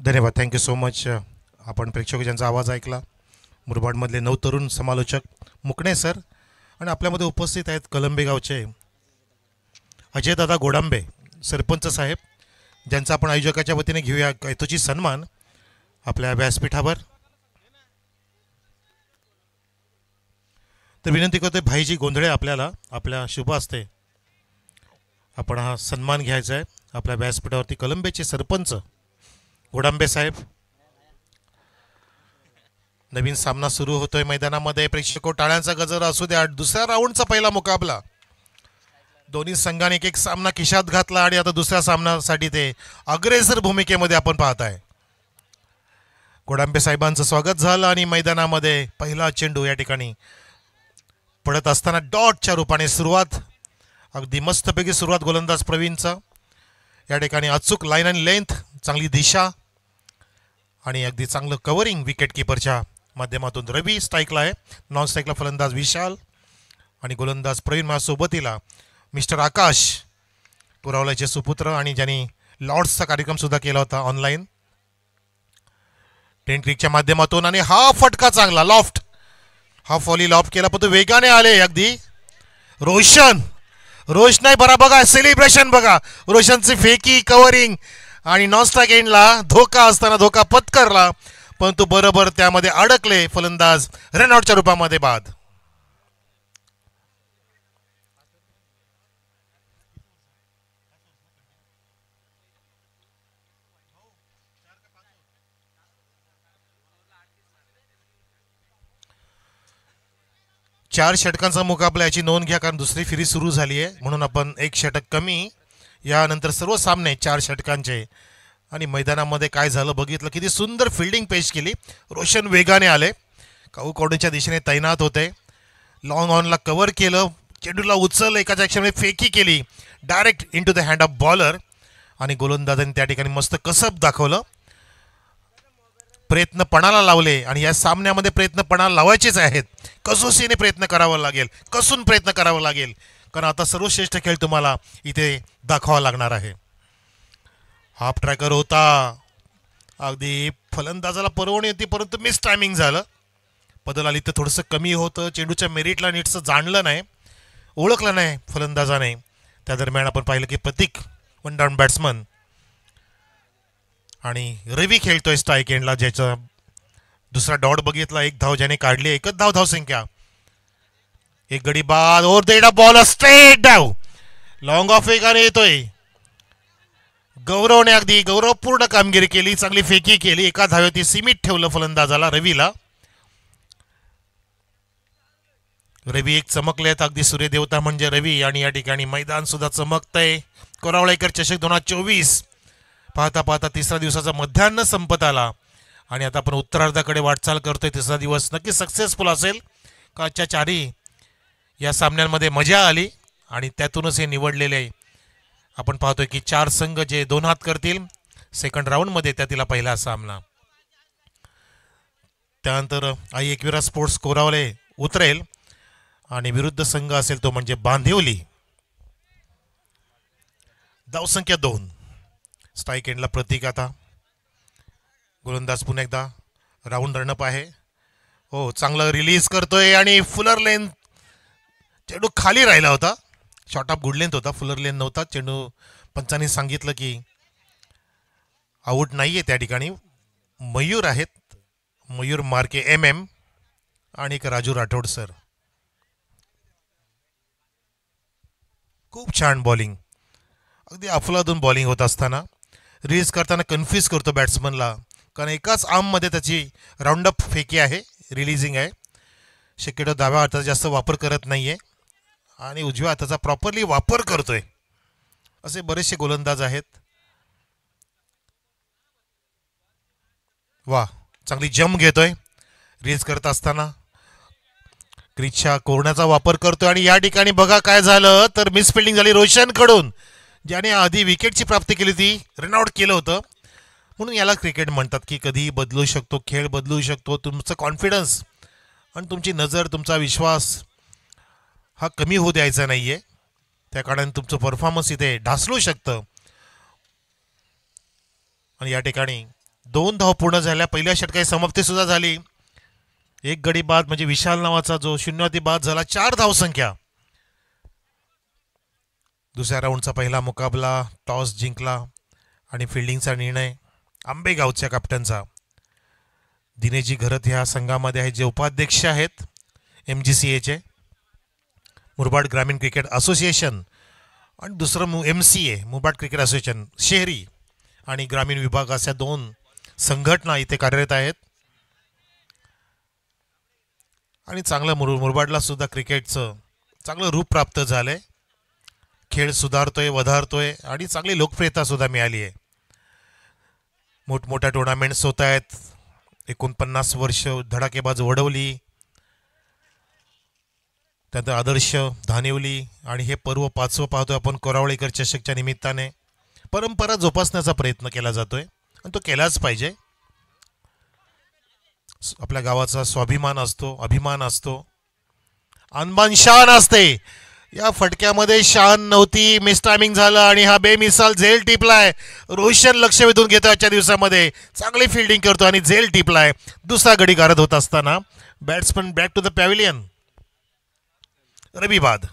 धन्यवाद. Thank you so much. आपण प्रेक्षक ज्यांचा आवाज ऐकला, मुरबाडमधले 9 तरुण समालोचक मुकणे सर आणि आपल्यामध्ये उपस्थित आहेत कलंबे गावचे अजयदादा गोडांबे सरपंच साहेब, ज्यांचा आपण आयोजकाच्या वतीने घेऊया यथोचित सन्मान आपल्या व्यासपीठावर. तर विनंती करतोय भाईजी गोंधळे आपल्याला आपल्या शुभ हस्ते आपण हा सन्मान घ्यायचा आहे. आपल्या व्यासपीठावरती कलंबेचे सरपंच गोडांबे साहेब. नवीन सामना सुरू होतोय मैदानामध्ये. प्रेक्षको टाळ्यांचा गजर असू द्या. दुसऱ्या राऊंडचा पहिला मुकाबला. दोन्ही संघाने एक एक सामना खिशात घातला आणि आता दुसऱ्या सामन्यासाठी ते अग्रेसर भूमिकेमध्ये आपण पाहताय. गोडांबे साहेबांचं स्वागत झालं आणि मैदानामध्ये पहिला चेंडू या ठिकाणी पडत असताना डॉटच्या रूपाने सुरुवात. अगदी मस्तपैकी सुरुवात गोलंदाज प्रवीणचा. या ठिकाणी अचूक लाईन आणि लेंथ, चांगली दिशा आणि अगदी चांगलं कव्हरिंग विकेट किपरच्या माध्यमातून. रवी स्ट्राईकला आहे, नॉन स्ट्राईकला फलंदाज विशाल आणि गोलंदाज प्रवीण माझ्यासोबतीला मिस्टर आकाश, पुरावल्याचे सुपुत्र आणि ज्यांनी लॉर्ड्सचा कार्यक्रम सुद्धा केला होता ऑनलाईन टेन क्रिकच्या माध्यमातून. आणि हा फटका चांगला लॉफ्ट, हा फॉली लॉफ्ट केला पण तो वेगाने आले अगदी. रोशन बरा बघा, सेलिब्रेशन बघा, रोशनची फेकी कव्हरिंग आणि नॉन स्ट्राईक एंडला धोका असताना धोका पत्करला परंतु बरोबर त्यामध्ये अडकले फलंदाज. रनआउटच्या रूपामध्ये बाद. चार षटकांचा मुकाबला याची नोंद घ्या, कारण दुसरी फेरी सुरू झाली आहे म्हणून आपण एक षटक कमी. यानंतर सर्व सामने 4 षटकांचे. आणि मैदानामध्ये काय झालं बघितलं. किती सुंदर फिल्डिंग पेश केली. रोशन वेगाने आले, काऊ कॉर्नरच्या दिशेने तैनात होते. लॉंग ऑनला कव्हर केलं, चेंडूला उचललं, एकाच्या क्षणी फेकी केली direct into the hand of bowler. आणि गोलंदाजांनी त्या ठिकाणी मस्त कसब दाखवलं, प्रयत्न पणाला लावले. आणि या सामन्यामध्ये प्रयत्न पणाला लावायचेच आहेत. कसोशीने प्रयत्न करावा लागेल, कसून प्रयत्न करावा लागेल, कारण आता सर्वश्रेष्ठ खेळ तुम्हाला इथे दाखवावा लागणार आहे. हाफ ट्रॅकर होता, अगदी फलंदाजाला परवणी होती परंतु मिस टायमिंग झालं. बदल आली तर थोडंसं कमी होतं. चेंडूच्या मेरिटला नीटचं जाणलं नाही, ओळखलं नाही फलंदाजाने. त्या दरम्यान आपण पाहिलं की प्रतीक वन डाऊन बॅट्समन आणि रवी खेळतोय स्ट्राईक एंडला, ज्याचा दुसरा डॉट बघितला. 1 धाव ज्याने काढली, एकच धावसंख्या. एक गडी बाद ओव्हर द बॉल, स्ट्रेट डाव लॉंग ऑफ वेगाने येतोय. गौरवने अगदी गौरवपूर्ण कामगिरी केली, चांगली फेकी केली. एका धावेवरती सीमित ठेवलं फलंदाजाला रवीला. रवी एक चमकलेत, अगदी सूर्यदेवता म्हणजे रवी. आणि या ठिकाणी मैदान सुद्धा चमकतंय. कोरावळेकर चषक 2024 पाहता पाहता तिसऱ्या दिवसाचा मध्यान्ह संपत आला आणि आता आपण उत्तरार्धाकडे वाटचाल करतोय. तिसरा दिवस नक्की सक्सेसफुल असेल. कालच्या 4 या सामन्यांमध्ये मजा आली आणि त्यातूनच हे निवडलेले आपण पाहतोय की 4 संघ जे 2 हात करतील सेकंड राऊंडमध्ये, त्यातील पहिला सामना. त्यानंतर आई एकविरा स्पोर्ट्स कोरावले उतरेल आणि विरुद्ध संघ असेल तो म्हणजे बांदिवली. धावसंख्या 2. स्ट्राईक एंडला प्रतीक. आता गोलंदाज पुन्हा एकदा राऊंड रनअप आहे. हो, चांगलं रिलीज करतोय आणि फुलर लेन चेंडू खाली राहिला होता. शॉर्ट ऑफ गुड लेंथ होता, फुलर लेन नव्हता. चेंडू पंचांनी सांगितलं की आऊट नाहीये त्या ठिकाणी. मयूर आहेत, मयूर मार्के MM आणि एक राजू राठोड सर. खूप छान बॉलिंग, अगदी अफलातून बॉलिंग होत असताना रिलीज करताना कन्फ्यूज करतो बॅट्समनला, कारण एकाच आर्ममध्ये त्याची राऊंडअप फेकी आहे, रिलीजिंग आहे. शक्यतो डाव्या हाताचा जास्त वापर करत नाहीये आणि उजव्या हाताचा प्रॉपरली वापर करतोय. असे बरेचसे गोलंदाज आहेत. वा, चांगली जम्प घेतोय रिलीज करत असताना. क्रीजच्या कोरण्याचा वापर करतोय आणि या ठिकाणी बघा काय झालं तर मिसफिल्डिंग झाली रोशनकडून, ज्याने आधी विकेटची प्राप्ती केली ती रनआउट केलं होतं. म्हणून याला क्रिकेट म्हणतात की कधीही बदलू शकतो, खेळ बदलू शकतो. तुमचं कॉन्फिडन्स आणि तुमची नजर, तुमचा विश्वास हा कमी होऊ द्यायचा नाहीये. त्या कारणाने तुमचं परफॉर्मन्स इथे ढासळू शकतं. आणि या ठिकाणी 2 धाव पूर्ण झाल्या. पहिल्या षटकाची समाप्ती सुद्धा झाली. एक गडी बाद म्हणजे विशाल नावाचा जो शून्यवरती बाद झाला. 4 धावसंख्या. दुसऱ्या राऊंडचा पहिला मुकाबला टॉस जिंकला आणि फिल्डिंगचा निर्णय आंबेगावच्या कॅप्टनचा. दिनेशजी घरत ह्या संघामध्ये आहेत जे उपाध्यक्ष आहेत MGCAचे, मुरबाड ग्रामीण क्रिकेट असोसिएशन, आणि दुसरं MCA मुरबाड क्रिकेट असोसिएशन शहरी आणि ग्रामीण विभाग अशा 2 संघटना इथे कार्यरत आहेत. आणि चांगलं मुरबाडला सुद्धा क्रिकेटचं चांगलं रूप प्राप्त झालंय. खेळ सुधारतोय, वधारतोय आणि चांगली लोकप्रियता सुद्धा मिळाली आहे. मोठमोठ्या टुर्नामेंट्स होत आहेत. 49 वर्ष धडाकेबाज वडवली, त्यानंतर आदर्श धानिवली आणि हे पर्व 5वं पाहतोय आपण कोरावळेकर चषकच्या निमित्ताने. परंपरा जोपासण्याचा प्रयत्न केला जातोय आणि तो केलाच पाहिजे. आपल्या गावाचा स्वाभिमान असतो, अभिमान असतो, अनबान शान असते. या फटक्यामध्ये शान नव्हती, मिस टायमिंग झालं आणि हा बेमिसाल झेल टिपलाय. रोशन लक्ष वेधून घेतो आजच्या दिवसामध्ये. चांगली फिल्डिंग करतो आणि झेल टिपलाय. दुसरा गडी गारद होत असताना batsman back to the pavilion. Ravi बाद.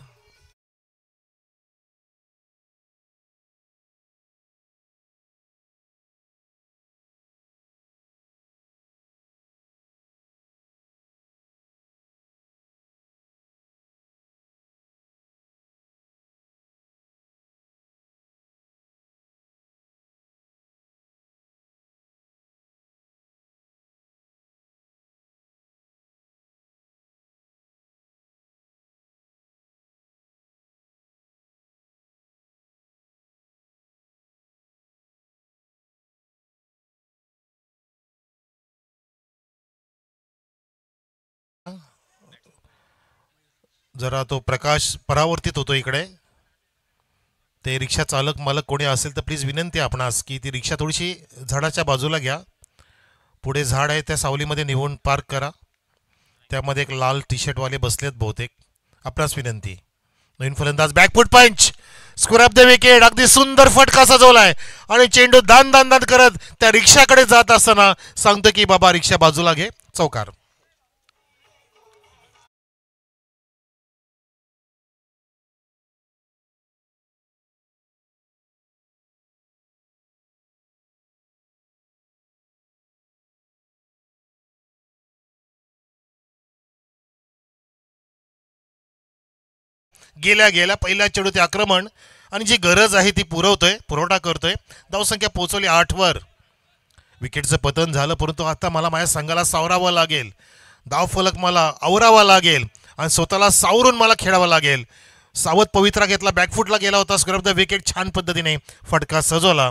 जरा तो प्रकाश परावर्तित होतो इकडे. ते रिक्षा चालक मालक कोणी असेल तर प्लीज विनंती आपणास की ती रिक्षा थोडीशी झाडाच्या बाजूला घ्या. पुढे झाड आहे त्या सावलीमध्ये निवून पार्क करा. त्यामध्ये एक लाल टी शर्टवाले बसलेत बहुतेक. आपणास विनंती. नवीन फलंदाज बॅकफूट पंच, स्क्वेअर ऑफ द विकेट. अगदी सुंदर फटका सजवलाय आणि चेंडू दान दान दान करत त्या रिक्षाकडे जात असताना सांगतो की बाबा रिक्षा बाजूला घे. चौकार. गेल्या गेल्या पहिल्या चेंडू ते आक्रमण आणि जी गरज आहे ती पुरवठा करतोय. धावसंख्या पोहोचवली 8 वर. विकेटचं पतन झालं परंतु आता मला माझ्या संघाला सावरावं लागेल. धावफलक मला आवरावा लागेल आणि स्वतःला सावरून मला खेळावं लागेल. सावध पवित्रा घेतला, बॅकफुटला गेला होता. स्क्वेअर ऑफ द विकेट छान पद्धतीने फटका सजवला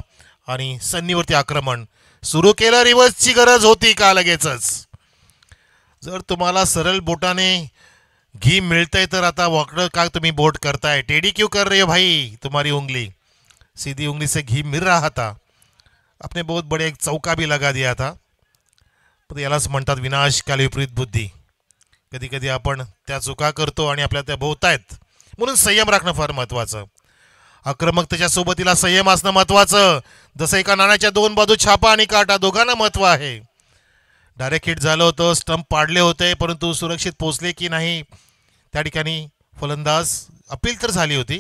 आणि सन्नीवरती आक्रमण सुरू केलं. रिव्हर्सची गरज होती का लगेचच. जर तुम्हाला सरळ बोटाने घी मिळतंय तर आता वाकडं का तुम्ही बोट करताय. टेडी क्यों कर रहे हो भाई, तुम्हारी उंगली सीधी उंगली से घी मिल रहा था. आपने बहुत बड़े एक चौका भी लगा दिया था. पण यालाच म्हणतात विनाशकाली विपरीत बुद्धी. कधी कधी आपण त्या चुका करतो आणि आपल्याला त्या भोवतायत. म्हणून संयम राखणं फार महत्वाचं. आक्रमकतेच्या सोबतीला संयम असणं महत्वाचं. जसं एका नाण्याच्या 2 बाजू छापा आणि काटा दोघांना महत्व आहे. डायरेक्ट हिट झालं होतं, स्टंप पाडले होते परंतु सुरक्षित पोचले की नाही त्या ठिकाणी फलंदाज अपील तर झाली होती.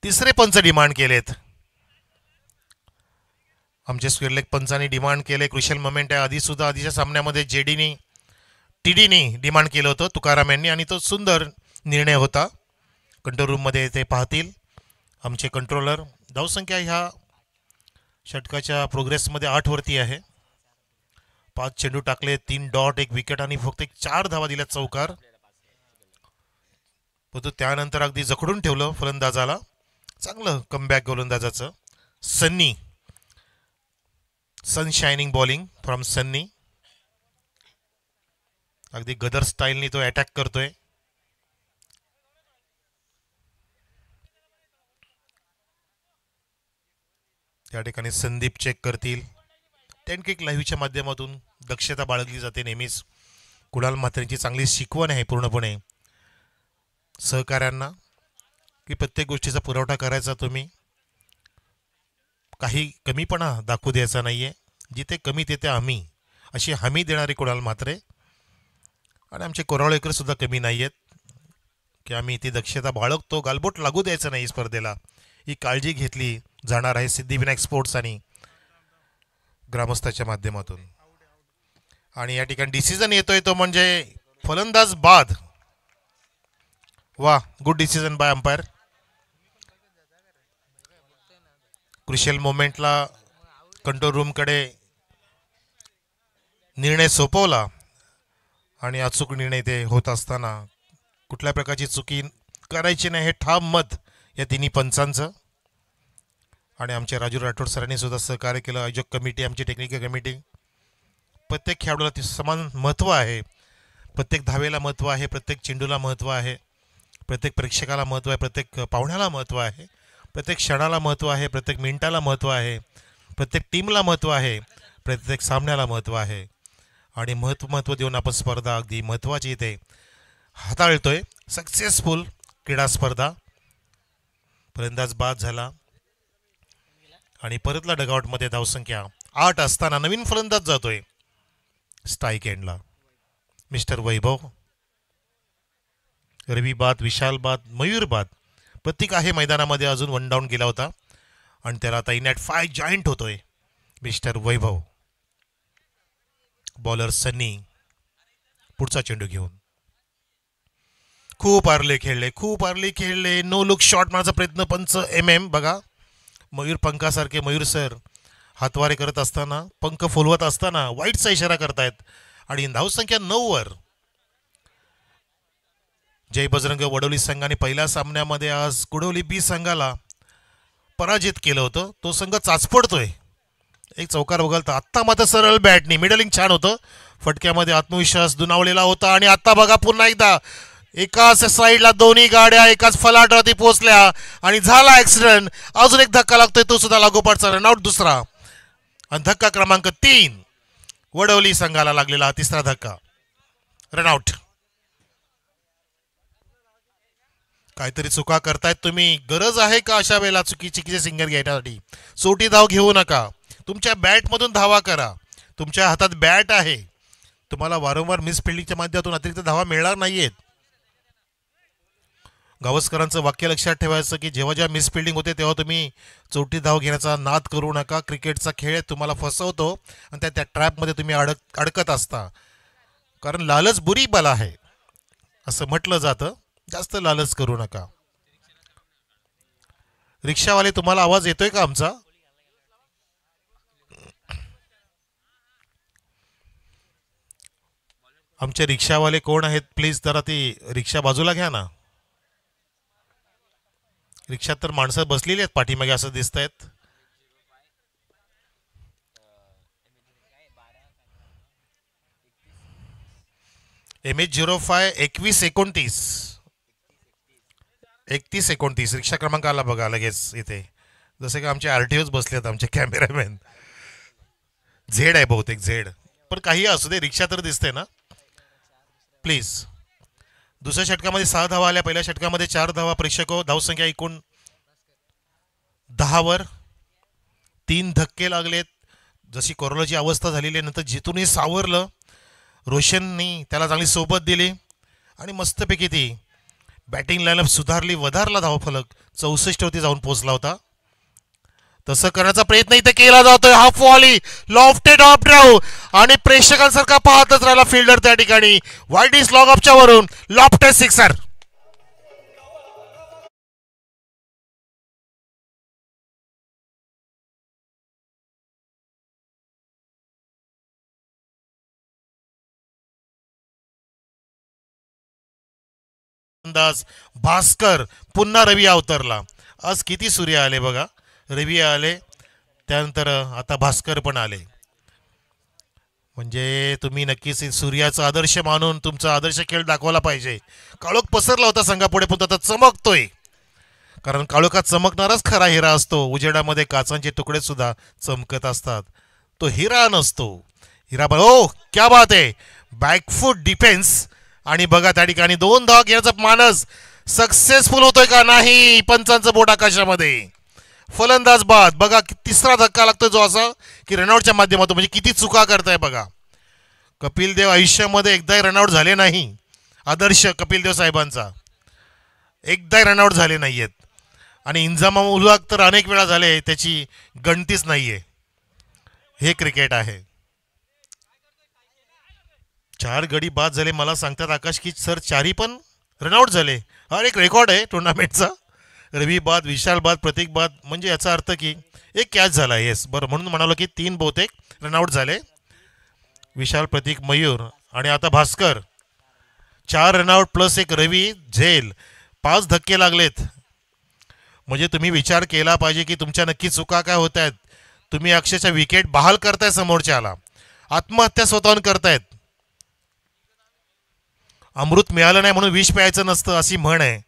तिसरे पंच डिमांड केलेत. आमचे स्क्वेअर लेग पंचांनी डिमांड केले. क्रुशियल मोमेंट आहे. आधीच्या सामन्यामध्ये TDनी डिमांड केलं होतं तुकाराम यांनी आणि तो सुंदर निर्णय होता. कंट्रोल रूममध्ये ते पाहतील आमचे कंट्रोलर. धावसंख्या ह्या षटकाच्या प्रोग्रेसमध्ये 8 वरती आहे. 5 चेंडू टाकले, 3 डॉट, 1 विकेट आणि फक्त 4 धावा दिल्या चौकार. परंतु त्यानंतर अगदी जखडून ठेवलं फलंदाजाला. चांगलं कमबॅक गोलंदाजाचं. Sun shining bowling from Sunny. अगदी गदर स्टाईलनी तो अटॅक करतोय. त्या ठिकाणी संदीप चेक करतील. 10 किक लाईव्हच्या माध्यमातून दक्षता बाळगली जाते नेहमीच. कुणाल म्हात्रेंची चांगली शिकवण आहे पूर्णपणे सहकाऱ्यांना की प्रत्येक गोष्टीचा पुरवठा करायचा तुम्ही. काही कमीपणा दाखवू द्यायचा नाहीये. जिथे कमी तिथे आम्ही अशी हमी देणारे कुणाल म्हात्रे आणि आमचे कोराळेकर सुद्धा कमी नाही आहेत की आम्ही ती दक्षता बाळगतो. गालबोट लागू द्यायचं नाही स्पर्धेला, ही काळजी घेतली जाणार आहे सिद्धिविनायक स्पोर्ट्स आणि ग्रामस्थाच्या माध्यमातून. आणि या ठिकाणी डिसिजन येतोय तो म्हणजे फलंदाज बाद. वा, good decision by umpire. Crucial मोमेंटला कंट्रोल रूमकडे निर्णय सोपवला आणि अचूक निर्णय ते होत असताना कुठल्या प्रकारची चुकी करायची नाही हे ठाम मत या तिन्ही पंचांचं. आणि आमच्या राजू राठोड सरांनी सुद्धा सहकार्य केलं. आयोजक कमिटी, आमची टेक्निकल कमिटी, प्रत्येक खेळाडूला समान महत्त्व आहे. प्रत्येक धावेला महत्त्व आहे, प्रत्येक चेंडूला महत्त्व आहे, प्रत्येक प्रेक्षकाला महत्त्व आहे, प्रत्येक पाहुण्याला महत्त्व आहे, प्रत्येक क्षणाला महत्त्व आहे, प्रत्येक मिनिटाला महत्त्व आहे, प्रत्येक टीमला महत्त्व आहे, प्रत्येक सामन्याला महत्त्व आहे. आणि महत्त्व देऊन आपण स्पर्धा अगदी महत्त्वाची इथे हाताळतोय. सक्सेसफुल क्रीडा स्पर्धा. फलंदाज बाद झाला आणि परतला डगआउटमध्ये. धावसंख्या 8 असताना नवीन फलंदाज जातोय स्ट्राईक एंडला. मिस्टर वैभव. रवी बाद, विशाल बाद, मयूर बाद. प्रतीक आहे मैदानामध्ये, अजून 1 डाऊन गेला होता आणि त्याला आता इन ॲट 5 जॉईंट होतोय मिस्टर वैभव. बॉलर सन्नी पुढचा चेंडू घेऊन. खूप आरले खेळले. नो लुक शॉट मारण्याचा प्रयत्न पंच MM. बघा, मयूर पंखासारखे मयूर सर हातवारे करत असताना, पंख फुलवत असताना वाईटचा इशारा करतायत. आणि धावसंख्या 9 वर. जय बजरंग वडोली संघाने पहिल्या सामन्यामध्ये आज कुडवली B संघाला पराजित केलं होतं. तो संघ चाचपडतोय. एक चौकार वगळता. आत्ता मात्र सरळ बॅटनी मिडलिंग छान होतं. फटक्यामध्ये आत्मविश्वास दुणावलेला होता. आणि आता बघा पुन्हा एकदा एकाच साईडला दोन्ही गाड्या एकाच फलाटावरती पोहोचल्या आणि झाला ऍक्सिडेंट. अजून एक धक्का लागतोय, तो सुद्धा लागोपाठचा रनआउट दुसरा. आणि धक्का क्रमांक 3 वडवली संघाला लागलेला तिसरा धक्का, रनआउट. काहीतरी चुका करतायत तुम्ही. गरज आहे का अशा वेळेला चुकीचे सिंगर घ्यायसाठी? सोटी धाव घेऊ नका. तुमच्या बॅटमधून धावा करा. तुमच्या हातात बॅट आहे. तुम्हाला वारंवार मिस फिल्डिंगच्या माध्यमातून अतिरिक्त धावा मिळणार नाहीयेत. गावस्करांचं वाक्य लक्षात ठेवायचं की जेव्हा जेव्हा मिस फिल्डिंग होते तेव्हा तुम्ही चौटी धाव घेण्याचा नाद करू नका. क्रिकेटचा खेळ तुम्हाला फसवतो आणि त्या ट्रॅपमध्ये तुम्ही अडकत असता. कारण लालच बुरी बला आहे असं म्हटलं जातं. जास्त लालच करू नका. रिक्षावाले, तुम्हाला आवाज येतोय का आमचा? आमचे रिक्षावाले कोण आहेत? प्लीज जरा ती रिक्षा बाजूला घ्या ना. रिक्षात तर माणसं बसलेली आहेत पाठीमागे असं दिसत आहेत. MH05 2129 3129 रिक्षा क्रमांक आला बघा लगेच इथे. जसे की आमचे RTOच बसलेत, आमचे कॅमेरामॅन. झेड आहे बहुतेक, झेड. पण काही असू दे, रिक्षा तर दिसते ना. प्लीज. दुसऱ्या षटकामध्ये 6 धावा आल्या, पहिल्या षटकामध्ये 4 धावा. प्रेक्षक हो, धावसंख्या एकूण 10 वर. 3 धक्के लागलेत. जशी कोरोनाची अवस्था झालेली आहे, नंतर जिथूनही सावरलं. रोशननी त्याला चांगली सोबत दिली आणि मस्तपैकी ती बॅटिंग लाईनअप सुधारली. वधारला धावफलक 64 वरती जाऊन पोहोचला होता. तसं करण्याचा प्रयत्न इथे केला जातोय. Half volley, lofted of drive आणि प्रेक्षकांसारखा पाहतच राहिला फिल्डर त्या ठिकाणी. वाईड स्लॉग ऑफच्या वरून लॉफ्टेड सिक्सर. भास्कर, पुन्हा रवी अवतरला. आज किती सूर्य आले बघा. रवी आले, त्यानंतर आता भास्कर पण आले. म्हणजे तुम्ही नक्कीच सूर्याचा आदर्श मानून तुमचा आदर्श खेळ दाखवला पाहिजे. काळोख पसरला होता संघापुढे, पण आता चमकतोय. कारण काळोखात चमकणाराच खरा हिरा असतो. उजेडामध्ये काचांचे तुकडे सुद्धा चमकत असतात. तो हिरा नसतो. हिरा ओ क्या बात आहे. Back foot defence. आणि बघा त्या ठिकाणी 2 धावा घेण्याचा मानस सक्सेसफुल होतोय का नाही. पंचांचं बोट आकाशामध्ये. फलंदाज बाद. बघा तिसरा धक्का लागतोय जो असा की रनआउटच्या माध्यमातून, म्हणजे किती चुका करताय बघा. कपिल देव आयुष्यामध्ये एकदाही रनआउट झाले नाही. आदर्श कपिल देव साहेबांचा एकदाही रनआउट झाले नाहीयेत. आणि इंजामाम उल हक तर अनेक वेळा झाले, त्याची गणतीच नाहीये. हे क्रिकेट आहे. 4 गडी बाद झाले. मला सांगतात आकाश की सर 4ही पण रनआउट झाले. हा एक रेकॉर्ड आहे टुर्नामेंटचा. रवी बाद, विशाल बाद, प्रतीक बाद, म्हणजे याचा अर्थ की एक कॅच झाला. येस बरं, म्हणून म्हणालो की 3 बहुतेक रनआउट झाले. विशाल, प्रतीक, मयूर आणि आता भास्कर. 4 रनआउट प्लस एक रवी, झेल. 5 धक्के लागलेत. म्हणजे तुम्ही विचार केला पाहिजे की तुमच्या नक्की चुका काय होत आहेत. तुम्ही अक्षरशः विकेट बहाल करताय समोरच्याला. आत्महत्या स्वतःहून करतायत. अमृत मिळालं नाही म्हणून विष प्यायचं नसतं अशी म्हण आहे.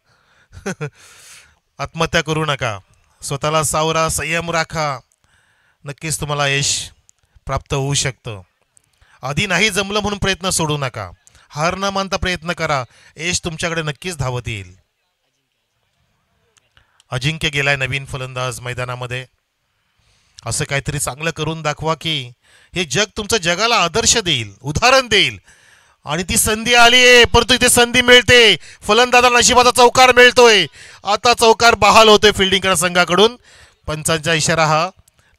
आत्महत्या करू नका. स्वतःला सावरा, संयम राखा. नक्कीच तुम्हाला यश प्राप्त होऊ शकतं. आधी नाही जमलं म्हणून प्रयत्न सोडू नका. हार न मानता प्रयत्न करा. यश तुमच्याकडे नक्कीच धावत येईल. अजिंक्य गेलाय नवीन फलंदाज मैदानामध्ये. असं काहीतरी चांगलं करून दाखवा की हे जग तुमचं जगाला आदर्श देईल, उदाहरण देईल. आणि ती संधी आली आहे, परंतु इथे संधी मिळते. फलंदाजाला नशिबाचा चौकार मिळतोय. आता चौकार बहाल होतोय फिल्डिंग करा संघाकडून. पंचांचा इशारा हा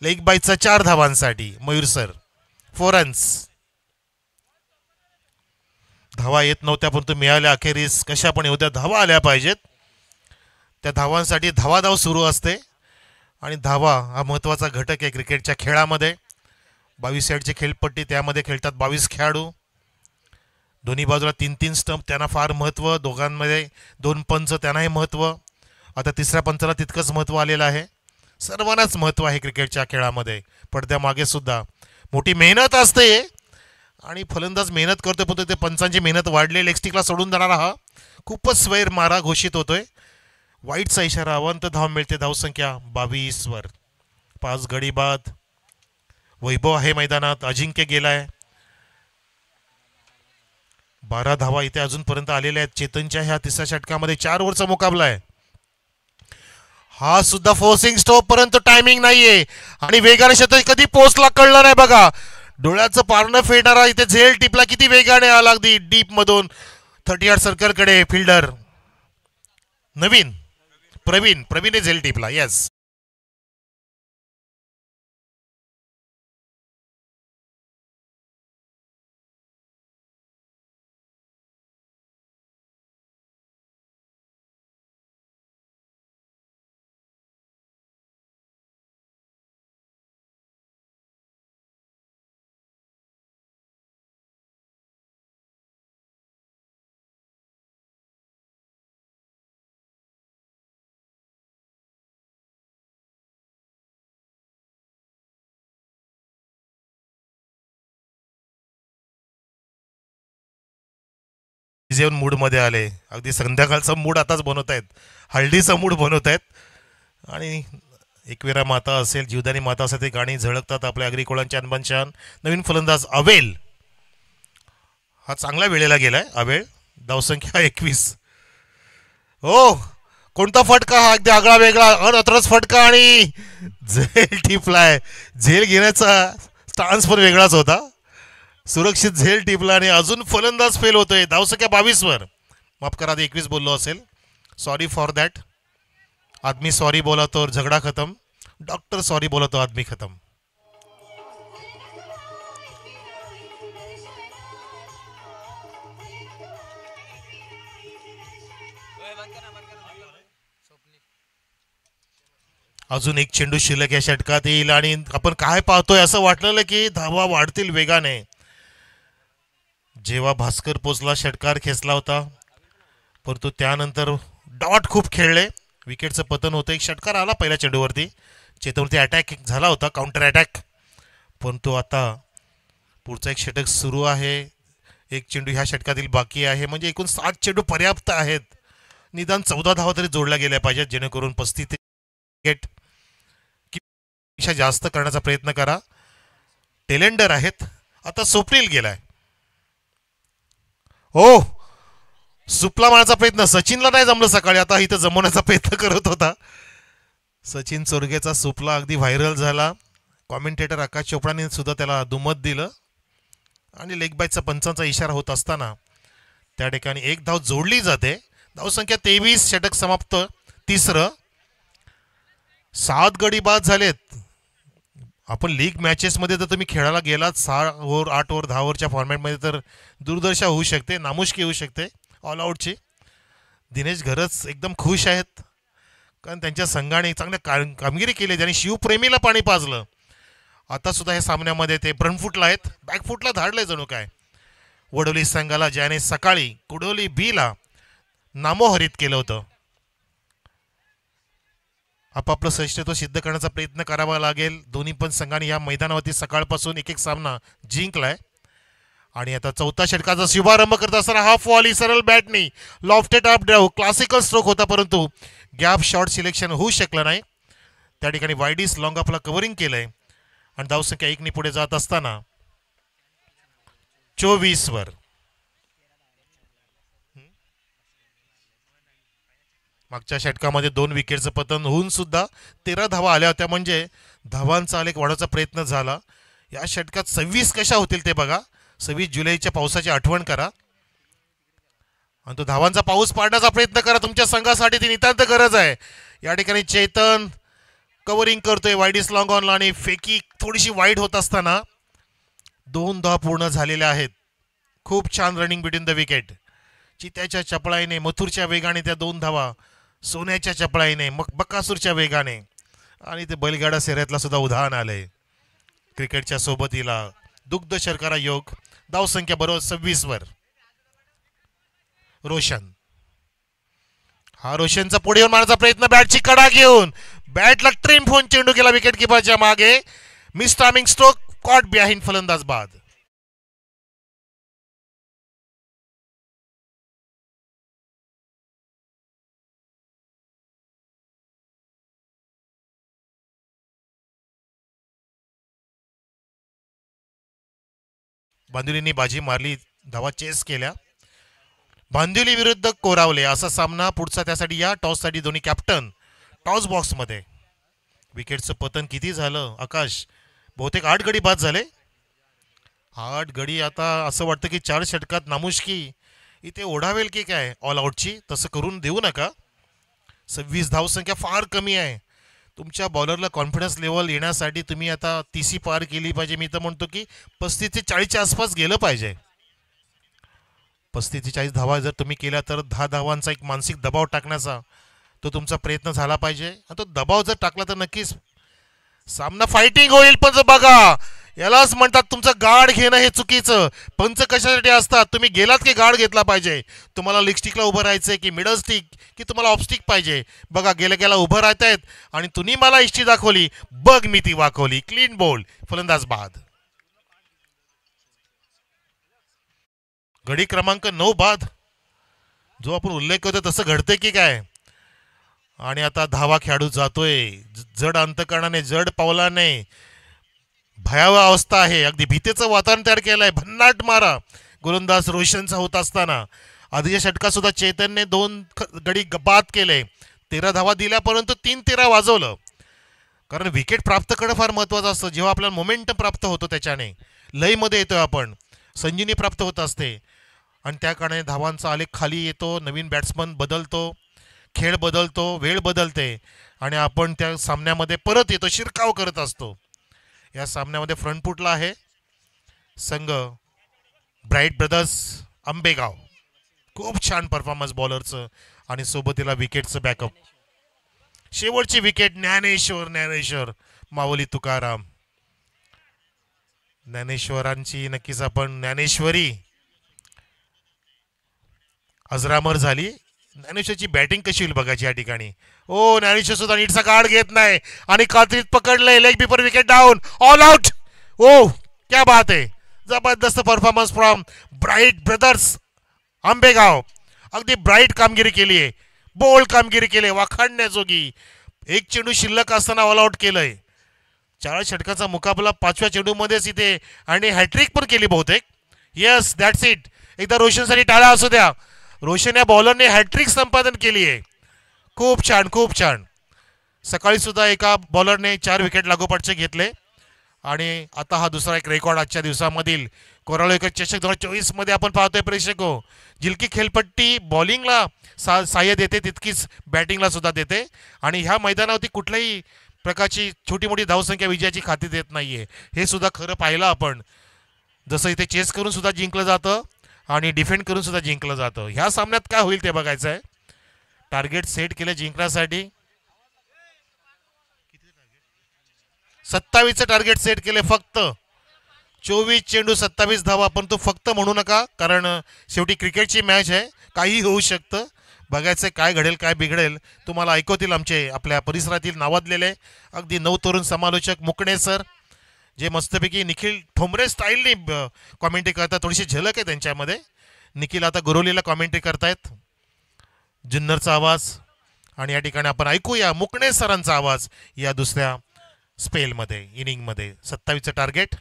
लेग बाईचा 4 धावांसाठी. Mayur sir 4 runs. धावा येत नव्हत्या परंतु मिळाल्या अखेरीस. कशा पण येऊ धावा आल्या पाहिजेत. त्या धावांसाठी धावाधाव सुरू असते. आणि धावा हा महत्त्वाचा घटक आहे क्रिकेटच्या खेळामध्ये. 22 साईडची खेळपट्टी, त्यामध्ये खेळतात 22 खेळाडू. दोन्ही बाजूला 3-3 स्टंप, त्यांना फार महत्त्व. दोघांमध्ये 2 पंच, त्यांनाही महत्त्व. आता तिसऱ्या पंचाला तितकंच महत्त्व आलेलं आहे. सर्वांनाच महत्त्व आहे क्रिकेटच्या खेळामध्ये. पडद्यामागे सुद्धा मोठी मेहनत असते आणि फलंदाज मेहनत करतोय, पण ते पंचांची मेहनत वाढली. लेगस्टिकला सोडून जाणारा हा खूपच स्वैर मारा घोषित होतोय. वाईटचा इशारा. अवंत धाव मिळते. धावसंख्या 22 वर. 5 गडी बाद. वैभव आहे मैदानात. अजिंक्य गेलाय. 12 धावा इथे अजूनपर्यंत आलेल्या आहेत. चेतनच्या ह्या तिसऱ्या षटकामध्ये 4 ओव्हरचा मुकाबला आहे. हा सुद्धा फोर्सिंग स्टॉप पर्यंत टायमिंग नाहीये. आणि वेगाने शतक कधी पोहोचला कळलं नाही बघा. डोळ्याचं पारणं फेडणारा इथे झेल टिपला. किती वेगाने आला अगदी डीप मधून 30 यार्ड सर्कलकडे फिल्डर नवीन प्रवीण झेल टिपला. येस. जेवण मूड मध्ये आले. अगदी संध्याकाळचा मूड आताच बनवत आहेत. हळदीचा मूड बनवत आहेत. आणि एकविरा माता असेल, जीवदानी माता असेल, ते गाणी झळकतात आपल्या अग्रिकोळांच्या अनबनशान. नवीन फलंदाज अवेल. हा चांगला वेळेला गेलाय अवेल. धावसंख्या 21. हो, कोणता फटका हा. अगदी आगळा वेगळा अनअत्रच फटका आणि झेल टिपलाय. झेल घेण्याचा स्टान्स पण वेगळाच होता. सुरक्षित झेल टिपला आणि अजून फलंदाज फेल होतोय. धावसंख्या 22 वर. माफ करा, 21 बोललो असेल. Sorry for that. Aadmi sorry बोला तो झगडा खतम. डॉक्टर सॉरी बोला तो आदमी खतम. अजून एक चेंडू शिल्लक या षटकात येईल आणि आपण काय पाहतोय असं वाटलेलं की धावा वाढतील वेगाने. जेव्हा भास्कर पोचला षटकार खेचला होता, परंतु त्यानंतर डॉट खूप खेळले. विकेटचं पतन होतं. एक षटकार आला पहिल्या चेंडूवरती. चेतनवरती अटॅक झाला होता, काउंटर अटॅक. परंतु आता पुढचा एक षटक सुरू आहे. एक चेंडू ह्या षटकातील बाकी आहे. म्हणजे एकूण 7 चेंडू पर्याप्त आहेत. निदान 14 धावा तरी जोडल्या गेल्या पाहिजेत, जेणेकरून 35 विकेट पेक्षा जास्त करण्याचा प्रयत्न करा. टेलेंडर आहेत. आता स्वप्नील गेलाय. हो, सुपला मारण्याचा प्रयत्न सचिनला नाही जमलं सकाळी. आता इथं जमवण्याचा प्रयत्न करत होता. सचिन चोरगेचा सुपला अगदी व्हायरल झाला. कॉमेंटेटर आकाश चोपडाने सुद्धा त्याला दुमत दिलं आणि लेग बायचा पंचांचा इशारा होत असताना त्या ठिकाणी एक धाव जोडली जाते. धावसंख्या 23, षटक समाप्त तिसरं. 7 गडी बाद झालेत. आपण लीग मॅचेसमध्ये जर तुम्ही खेळायला गेलात 6 ओव्हर 8 ओव्हर 10 ओव्हरच्या फॉर्मॅटमध्ये तर दुर्दशा होऊ शकते, नामुष्की होऊ शकते ऑल आऊटची. दिनेश घरच एकदम खुश आहेत कारण त्यांच्या संघाने चांगल्या कामगिरी केली, ज्यांनी शिवप्रेमीला पाणी पाजलं. आता सुद्धा या सामन्यामध्ये ते फ्रंटफुटला आहेत, बॅकफुटला धाडलंय जणू काय. वडोली संघाला ज्याने सकाळी कुडोली बीला नामोहरित केलं होतं. आपापलं श्रेष्ठत्व सिद्ध करण्याचा प्रयत्न करावा लागेल. दोन्ही पण संघाने या मैदानावरती सकाळपासून एक एक सामना जिंकलाय आणि आता चौथा षटकाचा शुभारंभ करत असताना हाफ वॉली सरळ बॅटनी lofted up drive classical stroke होता, परंतु गॅप शॉट सिलेक्शन होऊ शकलं नाही. त्या ठिकाणी वायडीस लॉंग आपला कव्हरिंग केलंय आणि धावसंख्या 1 पुढे जात असताना 24 वर. मागच्या षटकामध्ये 2 विकेटचं पतन होऊन सुद्धा 13 धावा आल्या होत्या, म्हणजे धावांचा आलेख वाढवायचा प्रयत्न झाला. या षटकात 26 कशा होतील ते बघा. 26 जुलैच्या पावसाची आठवण करा आणि तो धावांचा पाऊस पाडण्याचा प्रयत्न करा. तुमच्या संघासाठी ती नितांत गरज आहे. या ठिकाणी चेतन कव्हरिंग करतोय वाईडीस लॉंग ऑनला आणि फेकी थोडीशी वाईड होत असताना 2 धावा पूर्ण झालेल्या आहेत. खूप छान रनिंग बिटवीन द विकेट. चित्याच्या चपळाईने, मथुरच्या वेगाने त्या 2 धावा, सोन्याच्या चपळाईने, मग बकासूरच्या वेगाने आणि ते बैलगाडा शर्यतला सुद्धा उधाण आलंय. क्रिकेटच्या सोबतीला दुग्ध शर्करा योग. धावसंख्या बरोबर 26 वर. रोशन, हा रोशनचा पुढे येऊन मारण्याचा प्रयत्न, बॅटची कडा घेऊन बॅटला ट्रिम होऊन चेंडू गेला विकेट किपरच्या मागे. Miss timing stroke, caught behind, फलंदाज बाद. बांदिवलींनी बाजी मारली, धावा चेस केल्या. बांदिवली विरुद्ध कोरावले असा सामना पुढचा. त्यासाठी या टॉससाठी दोन्ही कॅप्टन टॉस बॉक्समध्ये. विकेटचं पतन किती झालं आकाश? बहुतेक 8 गडी बाद झाले. 8 गडी. आता असं वाटतं की 4 षटकात नामुष्की इथे ओढावेल की काय ऑल आऊटची. तसं करून देऊ नका. 26 धावसंख्या फार कमी आहे. तुमच्या बॉलरला कॉन्फिडन्स लेवल येण्यासाठी तुम्ही आता 30 पार केली पाहिजे. मी तर म्हणतो की 35 ते 40च्या आसपास गेलं पाहिजे. 35 ते 40 धावा जर तुम्ही केल्या तर 10 धावांचा एक मानसिक दबाव टाकण्याचा तो तुमचा प्रयत्न झाला पाहिजे. आणि तो दबाव जर टाकला तर नक्कीच सामना फायटिंग होईल. पण बघा, यालाच म्हणतात तुमचं गार्ड घेणं हे चुकीचं. पंच कशासाठी असतात? तुम्ही गेलात की गार्ड घेतला पाहिजे. तुम्हाला लेग स्टिकला उभं राहायचंय की मिडल स्टिक की तुम्हाला ऑफ स्टिक पाहिजे. बघा, गेल्या गेला उभं राहतायत आणि तुम्ही मला इष्टी दाखवली, बघ मी ती वाकवली. क्लीन बोल्ड, फलंदाज बाद. गडी क्रमांक 9 बाद. जो आपण उल्लेख करतो तसं घडतंय की काय? आणि आता धावा खेळाडू जातोय जड अंतकरणाने, जड पावलाने. भयावह अवस्था आहे. अगदी भीतीचं वातावरण तयार केलंय. भन्नाट मारा गोलंदाज रोशनचा होत असताना आधीच्या षटकात सुद्धा चेतनने 2 गडी बाद केले. 13 धावा दिल्या, परंतु 3-13 वाजवलं. कारण विकेट प्राप्त करणं फार महत्वाचं असतं. जेव्हा आपल्याला मोमेंटम प्राप्त होतो त्याच्याने लयमध्ये येतोय आपण, संजीवनी प्राप्त होत असते आणि त्या कारणाने धावांचा आलेख खाली येतो. नवीन बॅट्समन बदलतो, खेळ बदलतो, वेळ बदलते आणि आपण त्या सामन्यामध्ये परत येतो, शिरकाव करत असतो. या सामन्यामध्ये फ्रंटफुटला आहे संघ ब्राईट ब्रदर्स आंबेगाव. खूप छान परफॉर्मन्स बॉलरचं आणि सोबतीला विकेटचं बॅकअप. शेवटची विकेट ज्ञानेश्वर माऊली तुकाराम. ज्ञानेश्वरांची नक्कीच आपण ज्ञानेश्वरी अजरामर झाली. ज्ञानेश्वरची बॅटिंग कशी होईल बघायची या ठिकाणी. ओ, ज्ञानेश्वर सुद्धा नीटचा गार्ड घेत नाही आणि कात्रीत पकडलंय. Leg before wicket down, all out. Oh, क्या बात आहे. जबरदस्त performance from bright brothers Ambegaon. अगदी ब्राईट कामगिरी केली आहे, बोल्ड कामगिरी केली, वाखाणण्याजोगी. एक चेंडू शिल्लक असताना ऑल आउट केलंय. 4 षटकाचा मुकाबला 5व्या चेंडूमध्येच इथे आणि हॅट्रिक पण केली बहुतेक. Yes, that's it. एकदा रोशनसाठी टाळा असू द्या. रोशन या बॉलरने हॅट्रिक संपादन केली आहे. खूप छान, खूप छान. सकाळी सुद्धा एका बॉलरने 4 विकेट लागोपाठचे घेतले आणि आता हा दुसरा एक रेकॉर्ड आजच्या दिवसामधील कोराळेकर चषक 2024 मध्ये आपण पाहतोय प्रेक्षक हो. जिलकी खेळपट्टी बॉलिंगला सहाय्य देते तितकीच बॅटिंगला सुद्धा देते आणि ह्या मैदानावरती कुठल्याही प्रकारची छोटी मोठी धावसंख्या विजयाची खाती देत नाहीये. हे सुद्धा खरं पाहिलं आपण. जसं इथे चेस करून सुद्धा जिंकलं जातं आणि डिफेंड करून सुद्धा जिंकलं जातं. ह्या सामन्यात काय होईल ते बघायचं आहे. टार्गेट सेट केले जिंकण्यासाठी. 27चं टार्गेट सेट केले फक्त. 24 चेंडू 27 धावा. पण तो फक्त म्हणू नका कारण शेवटी क्रिकेटची मॅच आहे. काही होऊ शकतं. बघायचं काय घडेल काय बिघडेल. तुम्हाला ऐकवतील आमचे आपल्या परिसरातील नावाजलेले अगदी नवतरुण समालोचक मुकणे सर जे मस्तपैकी निखिल ठोंबरे स्टाईलने कॉमेंट्री करतात. थोडीशी झलक आहे त्यांच्यामध्ये. निखिल आता गुरवलीला कॉमेंट्री करतायत. जुन्नरचा आवाज आणि या ठिकाणी आपण ऐकूया मुकणे सरांचा आवाज या दुसऱ्या स्पेलमध्ये इनिंगमध्ये. 27चं टार्गेट.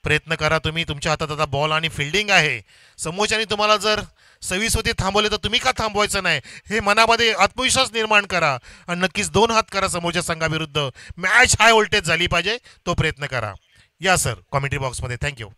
प्रयत्न करा तुम्ही. तुमच्या हातात आता बॉल आणि फिल्डिंग आहे. समोरच्याने तुम्हाला जर 26 थांबवले तर तुम्ही का थांबवायचं नाही हे मनामध्ये आत्मविश्वास निर्माण करा आणि नक्कीच 2 हात करा समोरच्या संघाविरुद्ध. मॅच हाय व्होल्टेज झाली पाहिजे तो प्रयत्न करा. या सर कॉमेंट्री बॉक्समध्ये. थँक्यू.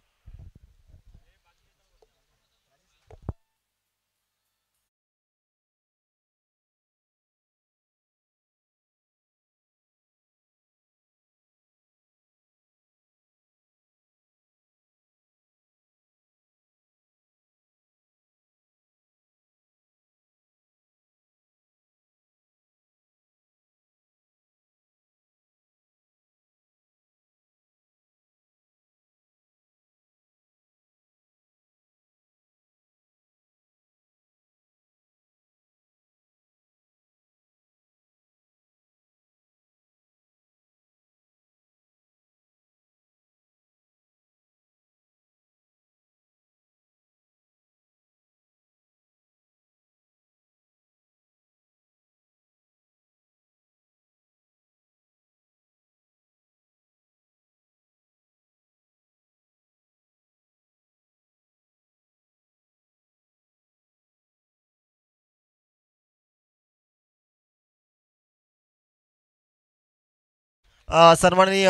सन्माननीय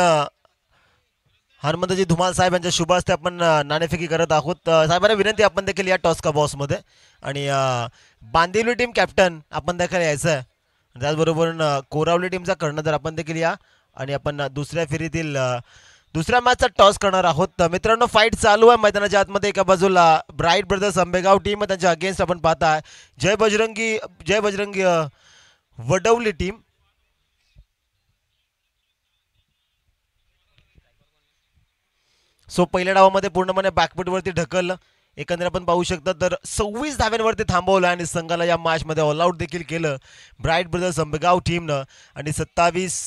हनुमंतजी धुमाल साहेब यांच्या शुभ हस्ते आपण नाणेफेकी करत आहोत. साहेबांना विनंती आपण देखील या टॉस का बॉक्समध्ये आणि बांदिवली टीम कॅप्टन आपण देखील यायचं आहे. त्याचबरोबर कोरावली टीमचा कर्णधार आपण देखील या आणि आपण दुसऱ्या फेरीतील दुसऱ्या मॅचचा टॉस करणार आहोत. मित्रांनो फाईट चालू आहे मैदानाच्या आतमध्ये. एका बाजूला ब्राईट ब्रदर्स आंबेगाव टीम त्यांच्या अगेन्स्ट आपण पाहताय जय बजरंगी वडवली टीम. सो पहिल्या डावामध्ये पूर्णपणे बॅकफुटवरती ढकललं. एकंदर आपण पाहू शकता तर 26 धाव्यांवरती थांबवलं आणि संघाला या मॅचमध्ये ऑल आउट देखील केलं ब्राईट ब्रदर्स आंबेगाव टीमनं आणि 27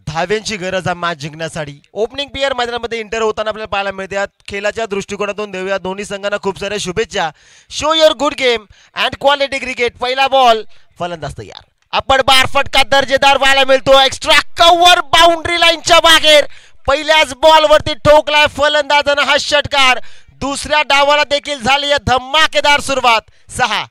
धाव्यांची गरज आहे मॅच जिंकण्यासाठी. ओपनिंग पेअर मैदानामध्ये इंटर होताना आपल्याला पाहायला मिळतात. खेळाच्या दृष्टिकोनातून देऊया दोन्ही संघांना खूप साऱ्या शुभेच्छा. Show your good game and quality cricket. पहिला बॉल फलंदाज तयार. आपण बार फटका दर्जेदार पाहायला मिळतो. एक्स्ट्रा कव्हर बाउंड्री लाईनच्या बाहेर पहिल्याच बॉलवरती ठोकलाय फलंदाजानं हा षटकार. दुसऱ्या डावाला देखील झाली आहे धमाकेदार सुरुवात. 6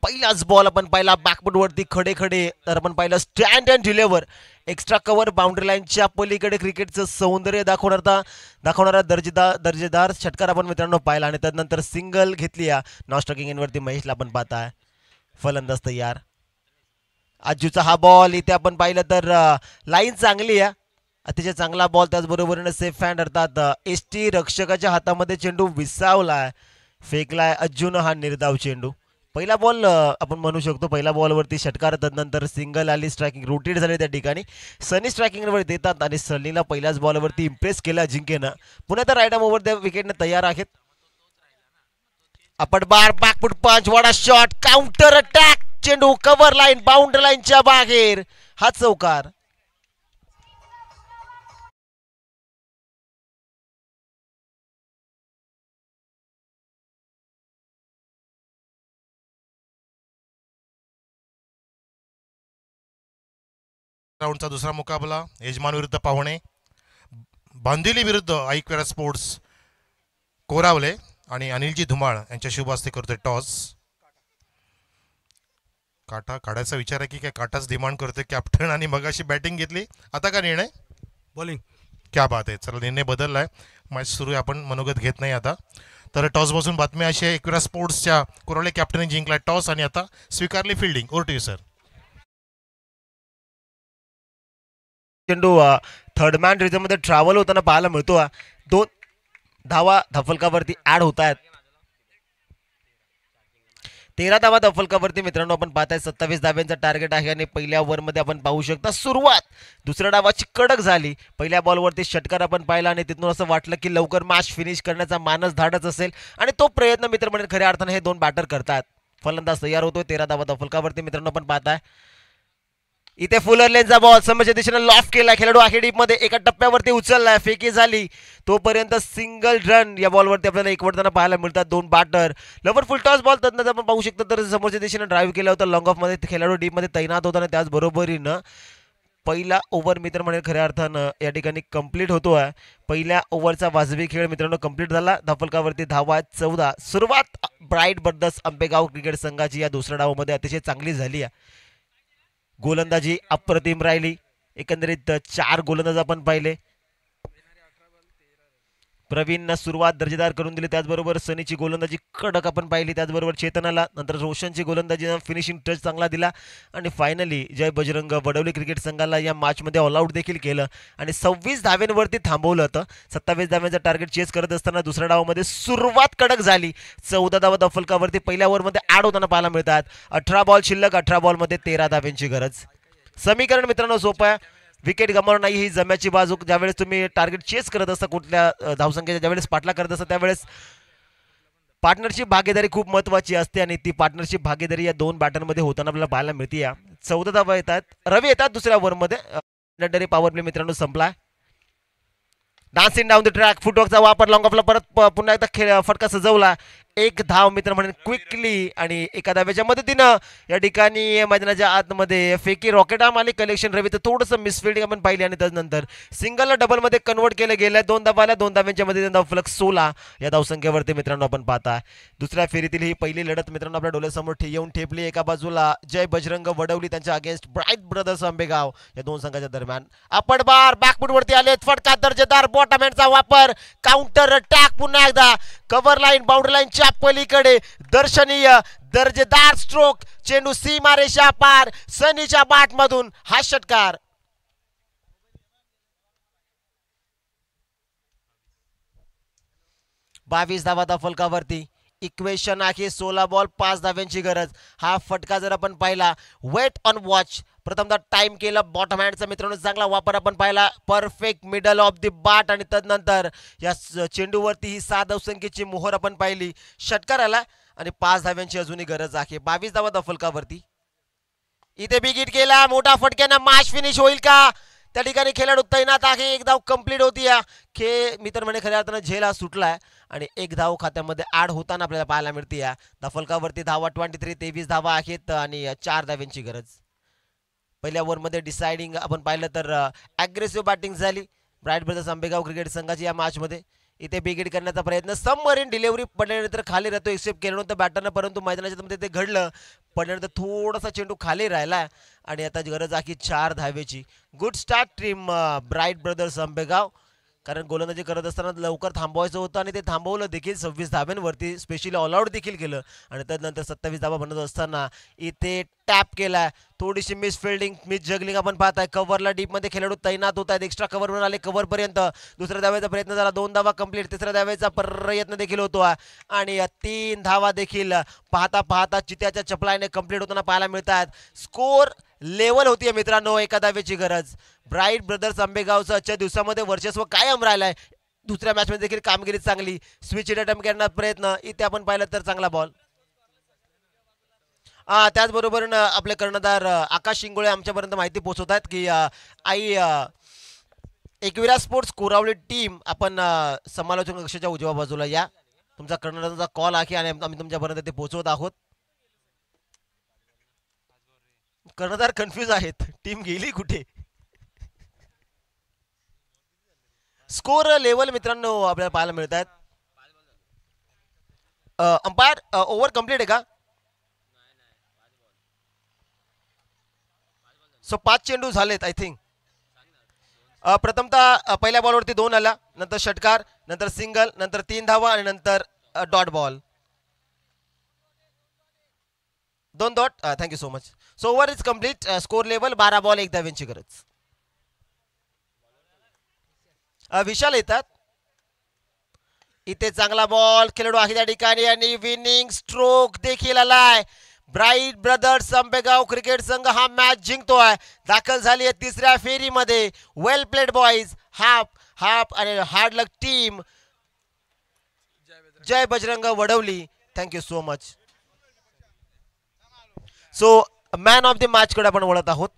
पहिलाच बॉल आपण पाहिला बॅकफुट वरती खडे खडे. तर आपण पाहिलं stand and deliver. Extra cover boundary लाईनच्या पलीकडे क्रिकेटचं सौंदर्य दाखवणारा दर्जेदार षटकार आपण मित्रांनो पाहिला आणि त्यानंतर सिंगल घेतली या नॉन स्ट्रायकिंग एंडवरती महेशला आपण पाहताय. फलंदाज तयार. आजूचा हा बॉल इथे आपण पाहिलं तर लाईन चांगली आहे. अतिशय चांगला बॉल. त्याचबरोबरीने सेफ हँड अर्थात एसटी रक्षकाच्या हातामध्ये चेंडू विसावलाय. फेकलाय अज्जून हा निर्धाव चेंडू. पहिला बॉल आपण म्हणू शकतो पहिला बॉलवरती षटकार. त्यानंतर सिंगल आली. स्ट्रायकिंग रोटेट झाले त्या ठिकाणी. सनी स्ट्रायकिंगवर देतात आणि सनीला पहिल्याच बॉलवरती इम्प्रेस केला जिंकेनं. पुन्हा तर राईट आर्म ओव्हर त्या विकेटने तयार आहेत. आपण बार बॅकफुट पंच वडा शॉट काउंटर अटॅक. चेंडू कव्हर लाईन बाउंड्री लाईनच्या बाहेर. हा चौकार. राऊंडचा दुसरा मुकाबला यजमान विरुद्ध पाहुणे. बांदिवली विरुद्ध ऐकवेरा स्पोर्ट्स कोरावले आणि अनिलजी धुमाळ यांच्या शुभ हस्ते करतोय टॉस. काटा काढायचा विचार आहे की काय काटाच डिमांड करतोय कॅप्टन आणि मगाशी बॅटिंग घेतली आता का निर्णय बॉलिंग. क्या बात आहे. चला निर्णय बदललाय. मॅच सुरू आहे आपण मनोगत घेत नाही आता. तर टॉस बसून बातमी अशी आहे एकविरा स्पोर्ट्सच्या कोरावले कॅप्टनने जिंकलाय टॉस आणि आता स्वीकारली fielding. Over to you sir. चेंडू थर्ड मॅन रिझन मध्ये ट्रॅव्हल होताना पाहायला मिळतो. 2 धावा धफलकावरती ऍड होत आहेत. 13 धावा धफलकावरती मित्रांनो आपण पाहताय. 27 धाव्यांचा टार्गेट आहे आणि पहिल्या ओव्हरमध्ये आपण पाहू शकता सुरुवात दुसऱ्या डावाची कडक झाली. पहिल्या बॉलवरती षटकार आपण पाहिला आणि तिथून असं वाटलं की लवकर मॅच फिनिश करण्याचा मानस धाडच असेल आणि तो प्रयत्न मित्रमंडळी खऱ्या अर्थाने हे दोन बॅटर करतात. फलंदाज तयार होतोय 13 धावा धफलकावरती मित्रांनो आपण पाहताय. इथे फुलर लेनचा बॉल समोरच्या दिशेने लॉफ्ट केला. खेळाडू आहे डीप मध्ये एका टप्प्यावरती उचललाय. फेकी झाली तोपर्यंत सिंगल रन या बॉलवरती आपल्याला एकवटताना पाहायला मिळतात. 2 batter lower full toss ball तज्ञ आपण पाहू शकतो. तर समोरच्या दिशेने ड्राईव्ह केला होता. लॉंग ऑफ मध्ये खेळाडू डीप मध्ये तैनात होता आणि त्याचबरोबरीनं पहिला ओव्हर मित्रमंडळी खऱ्या अर्थानं या ठिकाणी कंप्लीट होतोय. पहिल्या ओव्हरचा वाजवी खेळ मित्रांनो कंप्लीट झाला. धफलकावरती धावा 14. सुरुवात ब्राईट ब्रदर्स आंबेगाव क्रिकेट संघाची या दुसऱ्या डावामध्ये अतिशय चांगली झाली आहे. गोलंदाजी अप्रतिम राहिली. एकंदरीत 4 गोलंदाज आपण पाहिले. प्रवीणनं सुरुवात दर्जेदार करून दिली. त्याचबरोबर सनीची गोलंदाजी कडक आपण पाहिली. त्याचबरोबर चेतनाला नंतर रोशनची गोलंदाजी फिनिशिंग टच चांगला दिला आणि फायनली जय बजरंग वडवली क्रिकेट संघाला या मॅचमध्ये ऑल आउट देखील केलं आणि 26 धाव्यांवरती थांबवलं होतं. 27 धाव्यांचा टार्गेट चेस करत असताना दुसऱ्या डावामध्ये सुरुवात कडक झाली. 14 धावा धफलकावरती पहिल्या ओव्हरमध्ये ऍड होताना पाहायला मिळतात. 18 बॉल शिल्लक. 18 बॉलमध्ये 13 धाव्यांची गरज. समीकरण मित्रांनो सोपं आहे. विकेट गमावणं नाही ही जम्याची बाजू. ज्यावेळेस तुम्ही टार्गेट चेस करत असता कुठल्या धावसंख्येच्या ज्यावेळेस पाठला करत असता त्यावेळेस पार्टनरशिप भागीदारी खूप महत्वाची असते आणि ती पार्टनरशिप भागीदारी या 2 बॅटरमध्ये होताना आपल्याला पाहायला मिळते. 14 धावा येतात. रवी येतात दुसऱ्या ओव्हरमध्ये. पॉवर प्ले मित्रांनो संपला. डान्सिंग डाऊन द ट्रॅक फुटवर्कचा वापर लॉंग ऑफला परत पुन्हा एकदा फटका सजवला. 1 धाव मित्र म्हणून क्विकली आणि एका धाव्याच्या मदतीनं या ठिकाणी मैदानाच्या आतमध्ये फेकी रॉकेट आम आली. कलेक्शन रवी तर थोडंसं मिसफिल्डिंग आपण पाहिली आणि त्यानंतर सिंगलला डबलमध्ये कन्वर्ट केलं गेलं. 2 धावाला 2 धाव्यांच्या मदतीने फ्लक्स 16 या धावसंख्येवरती मित्रांनो आपण पाहता. दुसऱ्या फेरीतील ही पहिली लढत मित्रांनो आपल्या डोळ्यासमोर येऊन ठेपली. एका बाजूला जय बजरंग वडवली त्यांच्या अगेन्स्ट ब्राईट ब्रदर्स आंबेगाव या 2 संघाच्या दरम्यान. आपण बार बॅकफुट वरती आले. फटका दर्जेदार बॉटमहँडचा वापर. काउंटर अटॅक पुन्हा एकदा कव्हर लाईन बाउंड्री लाईनच्या पलीकडे दर्शनीय दर्जेदार स्ट्रोक. चेंडू सीमारेषा पार सनीच्या बाट मधून हा षटकार. बावीस धावा धफलकावरती. इक्वेशन आहे 16 बॉल 5 धाव्यांची गरज. हा फटका जर आपण पाहिला वेट ऑन वॉच प्रथमतः टाइम केला. बॉटम हँडचा मित्रांनो चांगला वापर आपण पाहिला. परफेक्ट मिडल ऑफ द बाट आणि तदनंतर या चेंडूवरती ही 7 धावसंख्येची मोहर आपण पाहिली. षटकार आला आणि 5 धाव्यांची अजूनही गरज आहे. 22 धावा धफलकावरती. इथे बिग हिट केला. मोठा फटक्यानं मॅच फिनिश होईल का? त्या ठिकाणी खेळाडू तैनात आहे. 1 धाव कंप्लीट होती. मित्र म्हणे खऱ्या अर्थानं झेल हा सुटलाय आणि 1 धाव खात्यामध्ये ऍड होताना आपल्याला पाहायला मिळते. धफलकावरती धावा 23. 23 धावा आहेत आणि 4 धाव्यांची गरज. पहिल्या ओव्हरमध्ये डिसाइडिंग आपण पाहिलं तर ॲग्रेसिव्ह बॅटिंग झाली ब्राईट ब्रदर्स आंबेगाव क्रिकेट संघाची या मॅचमध्ये. इथे बिग हिट करण्याचा प्रयत्न सबमरीन डिलिव्हरी पडल्यानंतर खाली राहतो एक्सेप्ट केलं नव्हतं बॅटरनं परंतु मैदानाच्या मध्ये ते घडलं. पडल्यानंतर थोडासा चेंडू खाली राहिला आणि आता गरज आहे 4 धावेची. Good start team bright brothers Ambegaon कारण गोलंदाजी करत असताना लवकर थांबवायचं होतं आणि ते थांबवलं देखील. 26 धाव्यांवरती स्पेशली ऑल आउट देखील केलं आणि त्यानंतर 27 धावा बनत असताना इथे टॅप केला. थोडीशी मिस फिल्डिंग मिस जगलिंग आपण पाहताय. कव्हरला डीपमध्ये खेळाडू तैनात होत आहेत. एक्स्ट्रा कव्हरवर आले कव्हरपर्यंत. दुसऱ्या धाव्याचा प्रयत्न झाला. 2 धावा कंप्लीट. तिसऱ्या धाव्याचा प्रयत्न देखील होतो आणि 3 धावा देखील पाहता पाहता चित्याच्या चपलाने कंप्लीट होताना पाहायला मिळतात. स्कोर लेवल होतीये मित्रांनो. 1 धावेची गरज. ब्राईट ब्रदर्स आंबेगावचं आजच्या दिवसामध्ये वर्चस्व कायम राहिलंय. दुसऱ्या मॅचमध्ये देखील कामगिरी चांगली. स्विच अटेम्प्ट करण्याचा प्रयत्न इथे आपण पाहिलं तर चांगला बॉल. त्याचबरोबर आपले कर्णधार आकाश शिंगोळे आमच्यापर्यंत माहिती पोहोचवत आहेत की एकविरा स्पोर्ट्स कोरावली टीम आपण समालोचन कक्षाच्या उजव्या बाजूला या. तुमचा कर्णधाराचा कॉल आहे आणि आम्ही तुमच्यापर्यंत ते पोहोचवत आहोत. कर्णधार कन्फ्यूज आहेत. टीम गेली कुठे. स्कोर लेवल मित्रांनो आपल्याला पाहायला मिळत आहेत. अंपायर ओव्हर कंप्लीट आहे का? सो 5 चेंडू झालेत आय थिंक. प्रथमतः पहिल्या बॉलवरती 2 आला, नंतर षटकार, नंतर सिंगल, नंतर 3 धावा आणि नंतर dot ball. 2 dot. Thank you so much. So over is complete. Score level 12 ball 1 धाव्यांची गरज. विशाल येतात इथे. चांगला बॉल खेळाडू आहे त्या ठिकाणी आणि विनिंग स्ट्रोक देखील आलाय. ब्राईट ब्रदर्स आंबेगाव क्रिकेट संघ हा मॅच जिंकतोय. दाखल झाली आहे तिसऱ्या फेरीमध्ये. Well played boys. हाफ आणि हार्ड लक टीम. जय Bajrang Vadavali. Thank you so much. So man of the match कडे आपण वळत आहोत.